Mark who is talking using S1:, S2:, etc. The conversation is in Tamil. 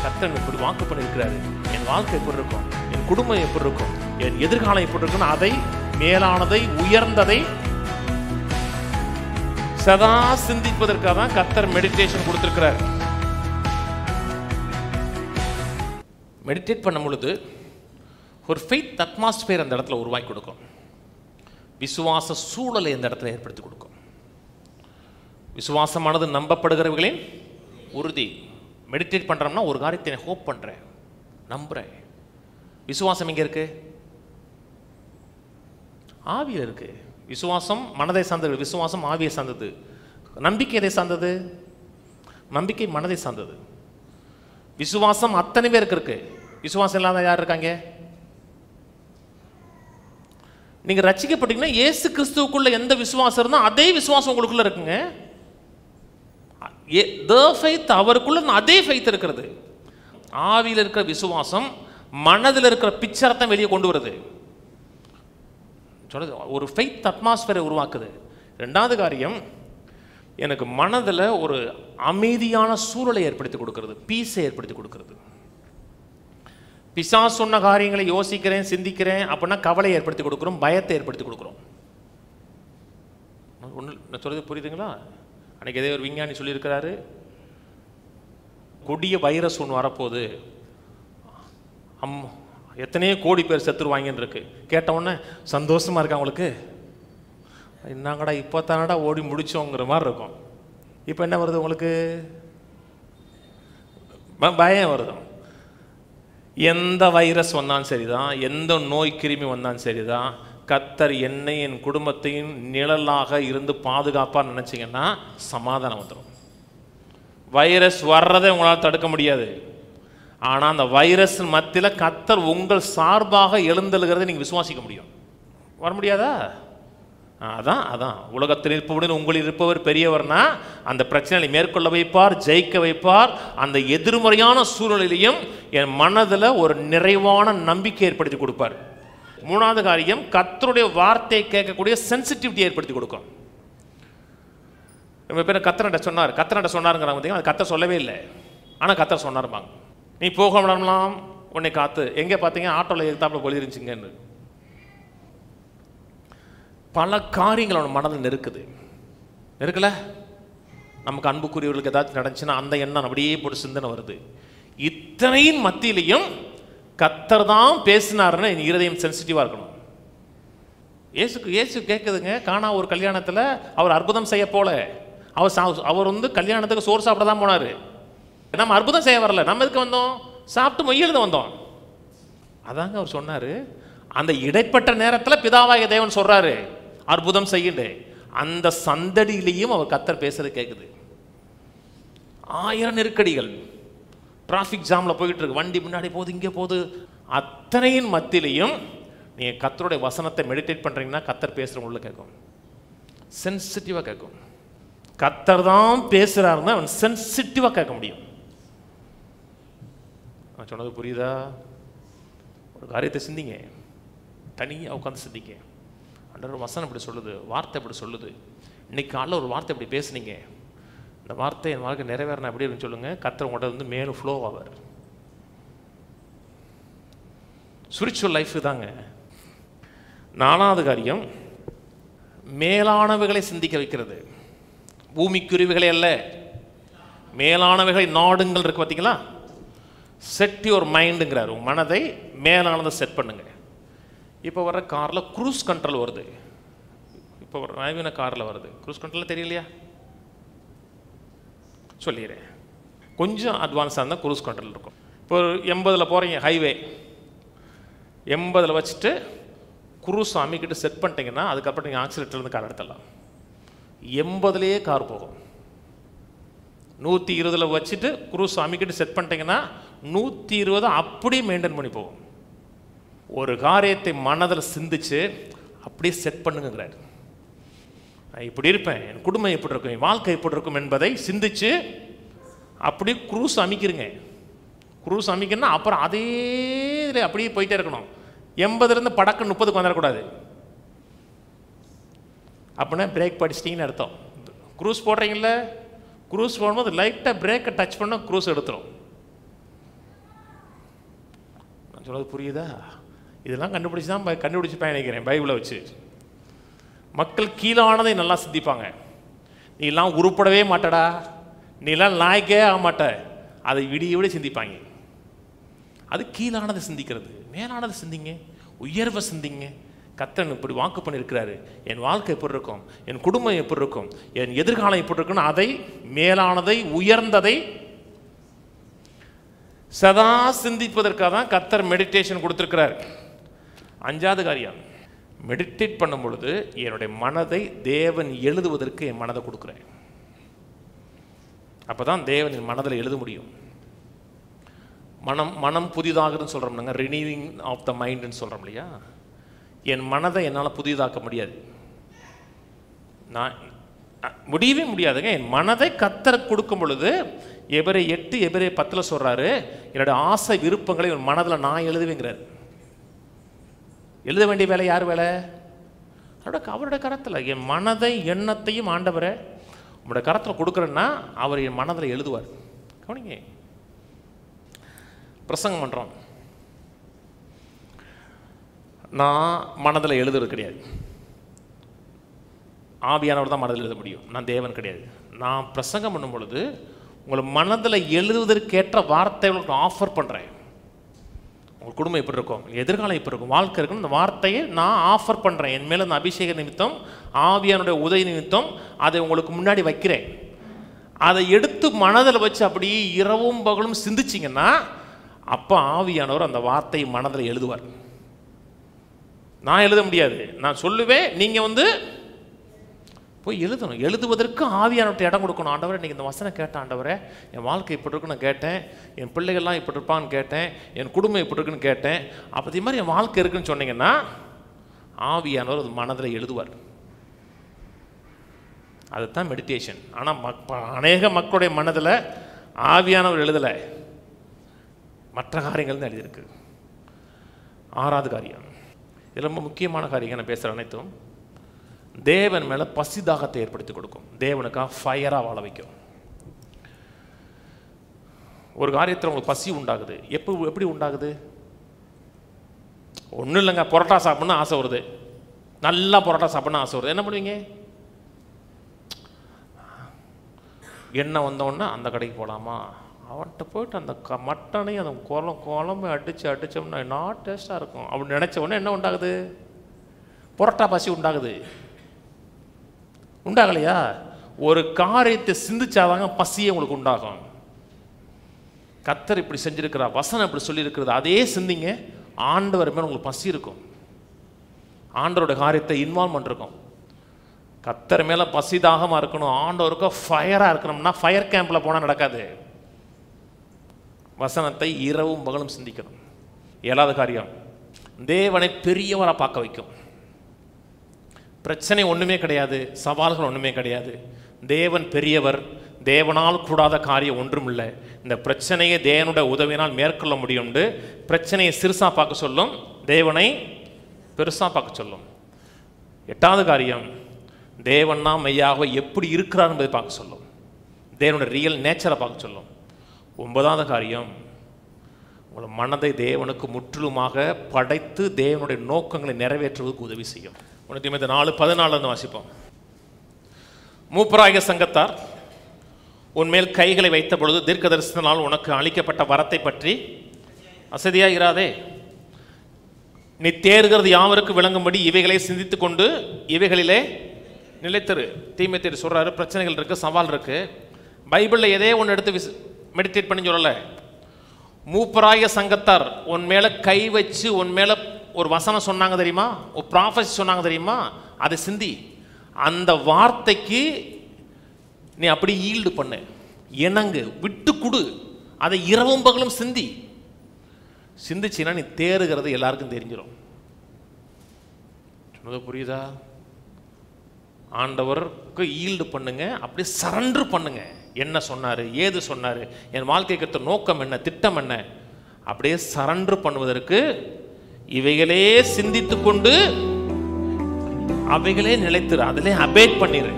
S1: கர்த்தர் இப்படி வாக்கு பண்ணியிருக்கிறாரு, என் வாழ்க்கை எப்படி இருக்கும், என் குடும்பம் எப்படி இருக்கும், என் எதிர்காலம் எப்படி இருக்குன்னு அதை மேலானதை உயர்ந்ததை சதா சிந்திப்பதற்காக தான் கர்த்தர் மெடிடேஷன் கொடுத்திருக்கிறார். மெடிடேட் பண்ணும் பொழுது ஒரு ஃபெய்த் அட்மாஸ்பியர் அந்த இடத்துல உருவாக்கி கொடுக்கும். விசுவாச சூழலை இந்த இடத்துல ஏற்படுத்தி கொடுக்கும். விசுவாசமானது நம்பப்படுகிறவர்களின் உறுதி. மெடிடேட் பண்ணுறோம்னா ஒரு காரியத்தை ஹோப் பண்ணுறேன், நம்புகிறேன். விசுவாசம் எங்கே இருக்கு? ஆவியில் இருக்கு. விசுவாசம் மனதை சார்ந்தது, விசுவாசம் ஆவியை சார்ந்தது. நம்பிக்கை எதை சார்ந்தது? நம்பிக்கை மனதை சார்ந்தது. விசுவாசம் அத்தனை பேருக்கு இருக்கு. விசுவாசம் இல்லாத யார் இருக்காங்க? நீங்க ரட்சிக்கப்பட்டீங்கன்னா இயேசு கிறிஸ்துவுக்குள்ள எந்த விசுவாசம் இருந்தால் அதே விசுவாசம் உங்களுக்குள்ள இருக்குங்க. அவருக்குள்ள அதே ஃபெய்த் இருக்கிறது. ஆவியில் இருக்கிற விசுவாசம் மனதில் இருக்கிற பிக்சரை வெளியே கொண்டு வருது. சொல்றது ஒரு ஃபெய்த் அட்மாஸ்பியரை உருவாக்குது. ரெண்டாவது காரியம், எனக்கு மனதில் ஒரு அமைதியான சூழலை ஏற்படுத்தி கொடுக்கிறது, பீஸை ஏற்படுத்தி கொடுக்கிறது. பிசாசு சொன்ன காரியங்களை யோசிக்கிறேன், சிந்திக்கிறேன் அப்படின்னா கவலையை ஏற்படுத்தி கொடுக்குறோம், பயத்தை ஏற்படுத்தி கொடுக்குறோம். ஒன்று நான் சொல்றது புரியுதுங்களா? அன்றைக்கி ஏதோ ஒரு விஞ்ஞானி சொல்லியிருக்கிறாரு, கொடிய வைரஸ் ஒன்று வரப்போகுது, எத்தனையோ கோடி பேர் செத்துருவாங்கன்னு இருக்கு. கேட்டவுடனே சந்தோஷமாக இருக்கா அவங்களுக்கு? என்னங்கடா இப்போ தானடா ஓடி முடிச்சோங்கிற மாதிரி இருக்கும். இப்போ என்ன வருது உங்களுக்கு? பயம் வருது. எந்த வைரஸ் வந்தாலும் சரிதான், எந்த நோய் கிருமி வந்தாலும் சரிதான், கர்த்தர் என்னை என் குடும்பத்தையும் நிழலாக இருந்து பாதுகாப்பாக நினச்சிங்கன்னா சமாதானம் வந்துடும். வைரஸ் வர்றதை உங்களால் தடுக்க முடியாது. ஆனால் அந்த வைரஸ் மத்தியில் கர்த்தர் உங்கள் சார்பாக எழுந்தெழுகிறதை நீங்கள் விசுவாசிக்க முடியும். வர முடியாதா? அதான் உலகத்தில் இருப்பவுடன் உங்களில் இருப்பவர் பெரியவர்னா அந்த பிரச்சனையை மேற்கொள்ள வைப்பார், ஜெயிக்க வைப்பார். அந்த எதிர்மறையான சூழ்நிலையிலையும் என் மனதில் ஒரு நிறைவான நம்பிக்கை ஏற்படுத்தி கொடுப்பார். மூணாவது காரியம், கர்த்தருடைய வார்த்தையை கேட்கக்கூடிய சென்சிட்டிவிட்டி ஏற்படுத்தி கொடுக்கும். நம்ம பேர் கர்த்தர்கிட்ட சொன்னாருங்கிறாங்க பார்த்தீங்கன்னா, அது கர்த்தர் சொல்லவே இல்லை, ஆனால் கர்த்தர் சொன்னாருப்பாங்க. நீ போக விடலாம் உன்னை காத்து, எங்கே பார்த்தீங்க ஆட்டோவில் எதிர்த்தாப்புல பொழி இருந்துச்சுங்கன்னு. பல காரியங்கள் அவன் மனதில் நெருக்கல. நமக்கு அன்புக்குரியவர்களுக்கு ஏதாச்சும் நடந்துச்சுன்னா அந்த எண்ணம் அப்படியே போட்டு சிந்தனை வருது. இத்தனையின் மத்தியிலையும் கர்த்தர் தான் பேசினாருன்னு என் இருதயம் சென்சிட்டிவாக இருக்கணும். இயேசு கேட்குதுங்க, காணா ஒரு கல்யாணத்தில் அவர் அற்புதம் செய்ய போல, அவர் கல்யாணத்துக்கு சோறு சாப்பிட தான் போனார். நம்ம அற்புதம் செய்ய வரல, நம்ம எதுக்கு வந்தோம்? சாப்பிட்டு மொய் எழுத வந்தோம். அதாங்க அவர் சொன்னார். அந்த இடைப்பட்ட நேரத்தில் பிதாவாகிய தேவன் சொல்றாரு அற்புதம் செய்யுண்டு. அந்த சந்தடியிலையும் அவர் கர்த்தர் பேசுறது கேட்குது. 1000 நெருக்கடிகள், டிராஃபிக் ஜாமில் போயிட்டு இருக்கு, வண்டி முன்னாடி போகுது, இங்கே போகுது. அத்தனையின் மத்தியிலையும் நீங்கள் கர்த்தருடைய வசனத்தை மெடிடேட் பண்ணுறீங்கன்னா கர்த்தர் பேசுகிறவங்கள கேட்கும், சென்சிட்டிவாக கேட்கும். கர்த்தர் தான் பேசுகிறாருன்னா அவன் சென்சிட்டிவாக கேட்க முடியும். நான் சொன்னது புரியுதா? ஒரு காரியத்தை சிந்திங்க, தனியாக உட்காந்து சிந்திங்க. ஆண்டவர் வசனம் இப்படி சொல்லுது, வார்த்தை இப்படி சொல்லுது. இன்னைக்கு காலைல ஒரு வார்த்தை இப்படி பேசுனீங்க, இந்த வார்த்தை என் வாழ்க்கை நிறைவேறணும் எப்படி இருக்குன்னு சொல்லுங்கள். கர்த்தர் உங்கள்கிட்ட மேலும் ஃப்ளோ ஆவார். ஸ்பிரிச்சுவல் லைஃப் தாங்க. 4வது காரியம், மேலானவைகளை சிந்திக்க வைக்கிறது. பூமிக்குருவிகளை அல்ல, மேலானவைகளை நாடுங்கள் இருக்கு பார்த்தீங்களா? செட் யுவர் மைண்டுங்கிறார். உங்கள் மனதை மேலானதை செட் பண்ணுங்க. இப்போ வர காரில் க்ரூஸ் கண்ட்ரோல் வருது. இப்போ ஒரு நவீன காரில் வருது க்ரூஸ் கண்ட்ரோல், தெரியலையா? சொல்லிடுறேன். கொஞ்சம் அட்வான்ஸாக இருந்தால் க்ரூஸ் கண்ட்ரோல் இருக்கும். இப்போ 80ல் போகிறீங்க, ஹைவே 80ல் வச்சுட்டு க்ரூஸ் அமைக்கிட்டு செட் பண்ணிட்டீங்கன்னா அதுக்கப்புறம் நீங்கள் ஆக்சிலேட்டர்லேருந்து கார் எடுத்துடலாம். 80லேயே கார் போகும். 120ல் வச்சுட்டு க்ரூஸ் அமைக்கிட்டு செட் பண்ணிட்டீங்கன்னா 120 அப்படியே மெயின்டைன் பண்ணி போகும். ஒரு காரியத்தை மனதில் சிந்திச்சு அப்படியே செட் பண்ணுங்கிறார். நான் இப்படி இருப்பேன், என் குடும்பம் எப்படி இருக்கும், என் வாழ்க்கை எப்படி இருக்கும் என்பதை சிந்திச்சு அப்படியே க்ரூஸ் அமைக்கிறீங்க. க்ரூஸ் அமைக்கணும்னா அப்புறம் அதே இதில் அப்படியே போயிட்டே இருக்கணும். 80லேருந்து படக்கு 30க்கு வந்துடக்கூடாது. அப்படின்னா பிரேக் படிச்சிட்டிங்கன்னு அர்த்தம். க்ரூஸ் போடுறீங்கள, க்ரூஸ் போடும்போது லைட்டாக பிரேக்கை டச் பண்ணால் க்ரூஸ் எடுத்துரும். நான் சொல்றது புரியுதா? இதெல்லாம் கண்டுபிடிச்சு பயணிக்கிறேன் பைபிளை வச்சு. மக்கள் கீழானதை நல்லா சிந்திப்பாங்க. நீ எல்லாம் உருப்படவே மாட்டடா, நீ எல்லாம் லாய்க்கே ஆக மாட்ட, அதை விடிய சிந்திப்பாங்க. அது கீழானதை சிந்திக்கிறது. மேலானதை சிந்திங்க, உயர்வை சிந்திங்க. கர்த்தர் இப்படி வாக்கு பண்ணியிருக்கிறாரு, என் வாழ்க்கை எப்படி இருக்கும், என் குடும்பம் எப்படி இருக்கும், என் எதிர்காலம் எப்படி இருக்குன்னு அதை மேலானதை உயர்ந்ததை சதா சிந்திப்பதற்காக தான் கர்த்தர் மெடிடேஷன் கொடுத்துருக்கிறார். 5வது காரியம், மெடிடேட் பண்ணும் பொழுது என்னுடைய மனதை தேவன் எழுதுவதற்கு என் மனதை கொடுக்குறேன். அப்போ தான் தேவன் என் மனதில் எழுத முடியும். மனம் புதிதாகுதுன்னு சொல்கிறோம்னாங்க, ரினியூவிங் ஆஃப் த மைண்டுன்னு சொல்கிறோம் இல்லையா? என் மனதை என்னால் புதிதாக்க முடியாது, நான் முடியவே முடியாதுங்க. என் மனதை கர்த்தர் கொடுக்கும் பொழுது எபிரேயர் 8 எபிரேயர் 10 சொல்கிறாரு, என்னோட ஆசை விருப்பங்களை என் மனதில் நான் எழுதுவேங்கிறார். எழுத வேண்டிய வேலை யார் வேலை? அவருடைய கரத்தில். என் மனதை எண்ணத்தையும் ஆண்டவரை உங்களோட கரத்தில் கொடுக்குறேன்னா அவர் என் மனதில் எழுதுவார். கவனிங்க, பிரசங்கம் பண்ணுறோம், நான் மனதில் எழுதுறது கிடையாது. ஆவியானவர் தான் மனதில் எழுத முடியும், நான் தேவன் கிடையாது. நான் பிரசங்கம் பண்ணும் பொழுது உங்களை மனதில் எழுதுவதற்கேற்ற வார்த்தைகளுக்கு ஆஃபர் பண்ணுறேன். உங்கள் குடும்பம் எப்படி இருக்கும், எதிர்காலம் எப்படி இருக்கும், வாழ்க்கை இருக்கும், இந்த வார்த்தையை நான் ஆஃபர் பண்ணுறேன். என் மேலே இந்த அபிஷேக நிமித்தம், ஆவியானுடைய உதவி நிமித்தம் அதை உங்களுக்கு முன்னாடி வைக்கிறேன். அதை எடுத்து மனதில் வச்சு அப்படியே இரவும் பகலும் சிந்திச்சிங்கன்னா அப்போ ஆவியானவர் அந்த வார்த்தையை மனதில் எழுதுவார். நான் எழுத முடியாது, நான் சொல்லுவேன், நீங்கள் போய் எழுதணும். எழுதுவதற்கு ஆவியானவர்கிட்ட இடம் கொடுக்கணும். ஆண்டவரே, இன்றைக்கி இந்த வசனம் கேட்டேன், ஆண்டவரே என் வாழ்க்கை இப்படி இருக்குன்னு கேட்டேன், என் பிள்ளைகள்லாம் இப்படி இருப்பான்னு கேட்டேன், என் குடும்பம் இப்படி இருக்குன்னு கேட்டேன், அப்போ இது மாதிரி என் வாழ்க்கை இருக்குன்னு சொன்னீங்கன்னா ஆவியானவர் அது மனதில் எழுதுவார். அதுதான் மெடிடேஷன். ஆனால் அநேக மக்களுடைய மனதில் ஆவியானவர் எழுதலை, மற்ற காரியங்கள் தான் எழுதியிருக்கு. 6வது காரியம், இது ரொம்ப முக்கியமான காரியம். நான் பேசுகிற அனைத்தும் தேவன் மேலே பசிதாகத்தை ஏற்படுத்தி கொடுக்கும், தேவனுக்காக ஃபயராக வாழ வைக்கும். ஒரு காரியத்தில் உங்களுக்கு பசி உண்டாகுது, எப்படி உண்டாகுது? ஒன்றும் இல்லைங்க, பரோட்டா சாப்பிட்ணுன்னு ஆசை வருது, நல்லா பரோட்டா சாப்பிட்ணுன்னு ஆசை வருது. என்ன பண்ணுவீங்க? எண்ணெய் வந்தோடனே அந்த கடைக்கு போகலாமா, அவன்கிட்ட போயிட்டு அந்த மட்டனையும் அந்த குழம்பு அடித்தோம்னா என்ன டேஸ்ட்டாக இருக்கும் அப்படின்னு நினச்ச உடனே என்ன உண்டாகுது? பரோட்டா பசி உண்டாகுது. உண்டாகலையா? ஒரு காரியத்தை சிந்திச்சாதாங்க பசியே உங்களுக்கு உண்டாகும். கர்த்தர் இப்படி செஞ்சிருக்கிறார், வசனம் இப்படி சொல்லியிருக்கிறது, அதே சிந்திங்க, ஆண்டவர் மேலே உங்களுக்கு பசி இருக்கும், ஆண்டவரோட காரியத்தை இன்வால்வ்மெண்ட் இருக்கும். கர்த்தர் மேலே பசிதாகமாக இருக்கணும், ஆண்டவருக்கு ஃபயராக இருக்கணும்னா ஃபயர் கேம்பில் போனால் நடக்காது. வசனத்தை இரவும் பகலும் சிந்திக்கணும். 7வது காரியம், தேவனை பெரியவராக பார்க்க வைக்கும். பிரச்சனை ஒன்றுமே கிடையாது, சவால்கள் ஒன்றுமே கிடையாது, தேவன் பெரியவர், தேவனால் கூடாத காரியம் ஒன்றும் இல்லை, இந்த பிரச்சனையை தேவனுடைய உதவினால் மேற்கொள்ள முடியும்னு பிரச்சனையை சிறுசாக பார்க்க சொல்லும், தேவனை பெருசாக பார்க்க சொல்லும். 8வது காரியம், தேவன்னா மெய்யாக எப்படி இருக்கிறார் என்பதை பார்க்க சொல்லும், தேவனுடைய ரியல் நேச்சரை பார்க்க சொல்லும். 9வது காரியம், உங்கள் மனதை தேவனுக்கு முற்றிலுமாக படைத்து தேவனுடைய நோக்கங்களை நிறைவேற்றுவதற்கு உதவி செய்யும். 4:14 வாசிப்போம். மூப்பராகிய சங்கத்தார் உன்மேல் கைகளை வைத்த பொழுது தீர்க்க தரிசனால் உனக்கு அளிக்கப்பட்ட வரத்தை பற்றி அசதியாக இராதே, நீ தேறுகிறது யாவருக்கு விளங்கும்படி இவைகளை சிந்தித்து கொண்டு இவைகளிலே நிலைத்தரு. தீமோத்தேயு சொல்றாரு, பிரச்சனைகள் இருக்கு, சவால் இருக்கு. பைபிளில் எதே ஒன்று எடுத்து மெடிடேட் பண்ணி சொல்லலை. மூப்பராகிய சங்கத்தார் உன் மேலே கை வச்சு உன் மேலே ஒரு வசனம் சொன்னாங்க தெரியுமா, ஒரு ப்ராஃபஸி சொன்னாங்க தெரியுமா, அதை சிந்தி. அந்த வார்த்தைக்கு நீ அப்படி ஈல்டு பண்ணு, இணங்கு, விட்டு கொடு, அதை இரவும் பகலும் சிந்திச்சின்னா நீ தேறுகிறது எல்லாருக்கும் தெரிஞ்சிடும். சொன்னது புரியுதா? ஆண்டவருக்கு ஈல்டு பண்ணுங்க, அப்படி சரண்டர் பண்ணுங்க. என்ன சொன்னார், ஏது சொன்னார், என் வாழ்க்கைக்கு நோக்கம் என்ன, திட்டம் என்ன, அப்படியே சரண்டர் பண்ணுவதற்கு இவைகளே சிந்தித்து கொண்டு அவைகளே நிலைத்திரு, அதிலே அபேட் பண்ணிடு.